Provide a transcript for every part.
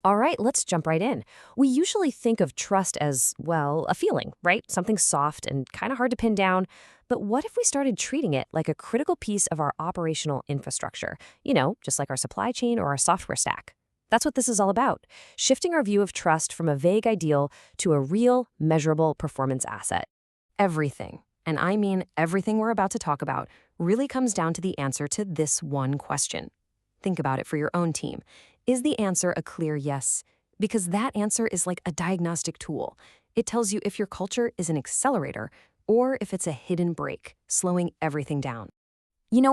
All right, let's jump right in. We usually think of trust as, well, a feeling, right? Something soft and kind of hard to pin down. But what if we started treating it like a critical piece of our operational infrastructure? Just like our supply chain or our software stack. That's what this is all about, shifting our view of trust from a vague ideal to a real, measurable performance asset. Everything, and I mean everything we're about to talk about, really comes down to the answer to this one question. Think about it for your own team. Is the answer a clear yes? Because that answer is like a diagnostic tool. It tells you if your culture is an accelerator or if it's a hidden brake, slowing everything down.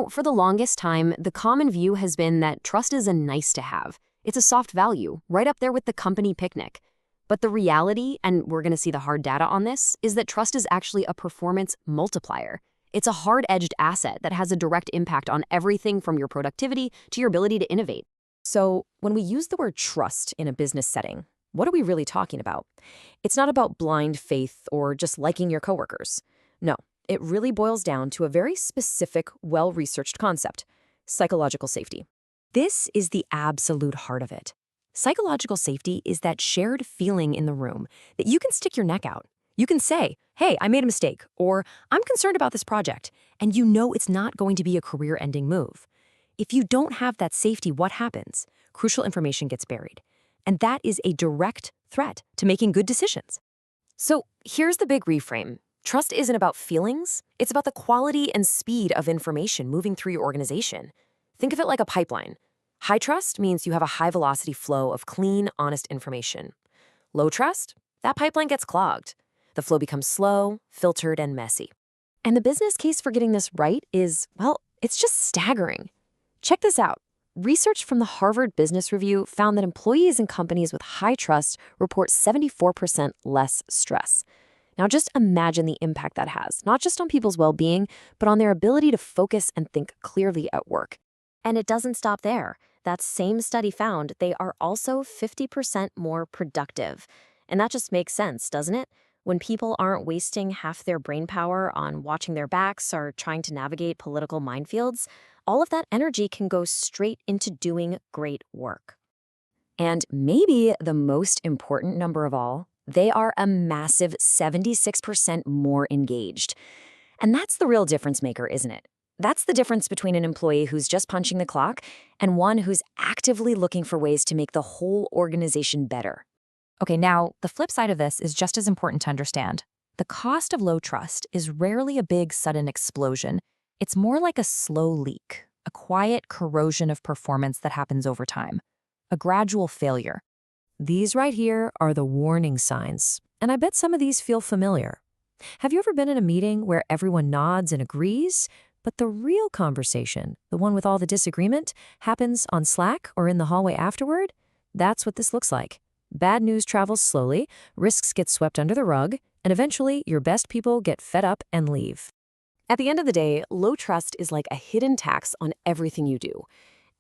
For the longest time, the common view has been that trust is a nice to have. It's a soft value, right up there with the company picnic. But the reality, and we're going to see the hard data on this, is that trust is actually a performance multiplier. It's a hard-edged asset that has a direct impact on everything from your productivity to your ability to innovate. So, when we use the word trust in a business setting, what are we really talking about? It's not about blind faith or just liking your coworkers. No, it really boils down to a very specific, well-researched concept: psychological safety. This is the absolute heart of it. Psychological safety is that shared feeling in the room that you can stick your neck out. You can say, hey, I made a mistake, or I'm concerned about this project, and you know it's not going to be a career-ending move. If you don't have that safety, what happens? Crucial information gets buried. And that is a direct threat to making good decisions. So here's the big reframe. Trust isn't about feelings. It's about the quality and speed of information moving through your organization. Think of it like a pipeline. High trust means you have a high-velocity flow of clean, honest information. Low trust? That pipeline gets clogged. The flow becomes slow, filtered, and messy. And the business case for getting this right is, well, it's just staggering. Check this out. Research from the Harvard Business Review found that employees in companies with high trust report 74% less stress. Now just imagine the impact that has, not just on people's well-being, but on their ability to focus and think clearly at work. And it doesn't stop there. That same study found they are also 50% more productive. And that just makes sense, doesn't it? When people aren't wasting half their brain power on watching their backs or trying to navigate political minefields, all of that energy can go straight into doing great work. And maybe the most important number of all, they are a massive 76% more engaged. And that's the real difference maker, isn't it? That's the difference between an employee who's just punching the clock and one who's actively looking for ways to make the whole organization better. Okay, now, the flip side of this is just as important to understand. The cost of low trust is rarely a big, sudden explosion. It's more like a slow leak, a quiet corrosion of performance that happens over time, a gradual failure. These right here are the warning signs, and I bet some of these feel familiar. Have you ever been in a meeting where everyone nods and agrees, but the real conversation, the one with all the disagreement, happens on Slack or in the hallway afterward? That's what this looks like. Bad news travels slowly, risks get swept under the rug, and eventually your best people get fed up and leave. At the end of the day, low trust is like a hidden tax on everything you do.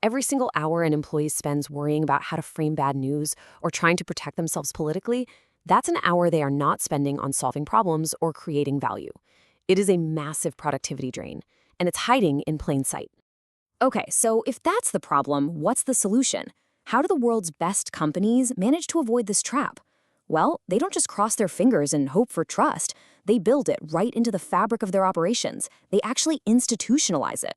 Every single hour an employee spends worrying about how to frame bad news or trying to protect themselves politically, that's an hour they are not spending on solving problems or creating value. It is a massive productivity drain, and it's hiding in plain sight. Okay, so if that's the problem, what's the solution? How do the world's best companies manage to avoid this trap? Well, they don't just cross their fingers and hope for trust. They build it right into the fabric of their operations. They actually institutionalize it.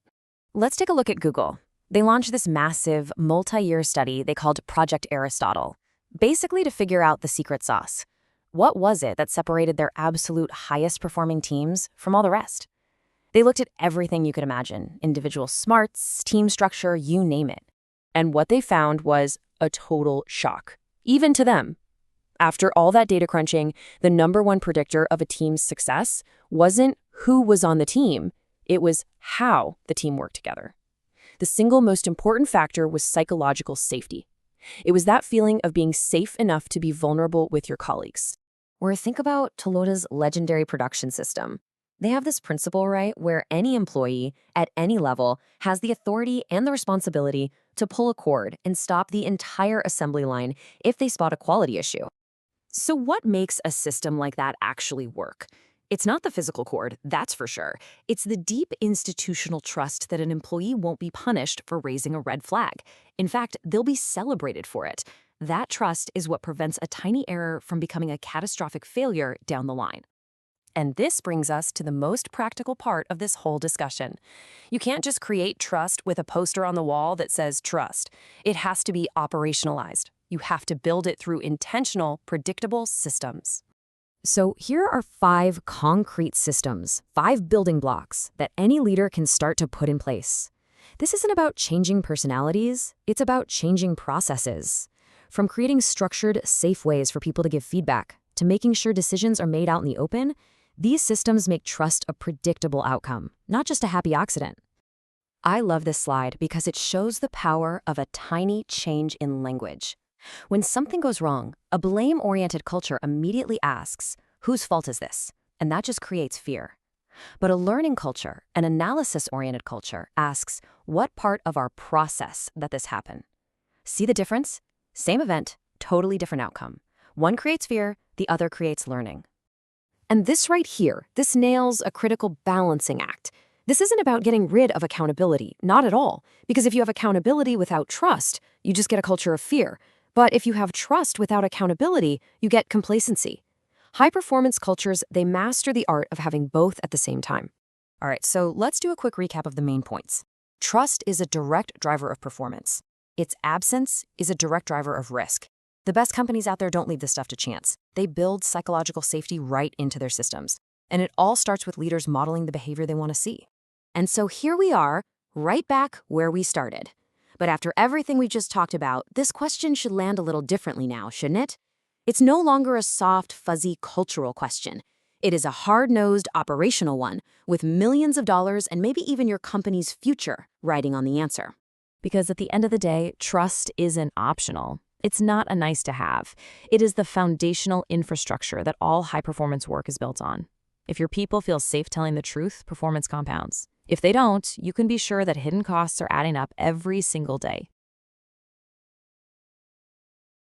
Let's take a look at Google. They launched this massive, multi-year study they called Project Aristotle, basically to figure out the secret sauce. What was it that separated their absolute highest-performing teams from all the rest? They looked at everything you could imagine, individual smarts, team structure, you name it. And what they found was a total shock, even to them. After all that data crunching, the number one predictor of a team's success wasn't who was on the team, it was how the team worked together. The single most important factor was psychological safety. It was that feeling of being safe enough to be vulnerable with your colleagues. Or think about Toyota's legendary production system. They have this principle, right, where any employee at any level has the authority and the responsibility to pull a cord and stop the entire assembly line if they spot a quality issue. So what makes a system like that actually work? It's not the physical cord, that's for sure. It's the deep institutional trust that an employee won't be punished for raising a red flag. In fact, they'll be celebrated for it. That trust is what prevents a tiny error from becoming a catastrophic failure down the line. And this brings us to the most practical part of this whole discussion. You can't just create trust with a poster on the wall that says trust. It has to be operationalized. You have to build it through intentional, predictable systems. So here are 5 concrete systems, 5 building blocks that any leader can start to put in place. This isn't about changing personalities, it's about changing processes. From creating structured, safe ways for people to give feedback, to making sure decisions are made out in the open, these systems make trust a predictable outcome, not just a happy accident. I love this slide because it shows the power of a tiny change in language. When something goes wrong, a blame-oriented culture immediately asks, whose fault is this? And that just creates fear. But a learning culture, an analysis-oriented culture, asks, what part of our process that this happen? See the difference? Same event, totally different outcome. One creates fear, the other creates learning. And this right here, this nails a critical balancing act. This isn't about getting rid of accountability, not at all. Because if you have accountability without trust, you just get a culture of fear. But if you have trust without accountability, you get complacency. High-performance cultures, they master the art of having both at the same time. All right, so let's do a quick recap of the main points. Trust is a direct driver of performance. Its absence is a direct driver of risk. The best companies out there don't leave this stuff to chance. They build psychological safety right into their systems. And it all starts with leaders modeling the behavior they want to see. And so here we are, right back where we started. But after everything we just talked about, this question should land a little differently now, shouldn't it? It's no longer a soft, fuzzy cultural question. It is a hard-nosed operational one with millions of dollars and maybe even your company's future riding on the answer. Because at the end of the day, trust isn't optional. It's not a nice to have. It is the foundational infrastructure that all high-performance work is built on. If your people feel safe telling the truth, performance compounds. If they don't, you can be sure that hidden costs are adding up every single day.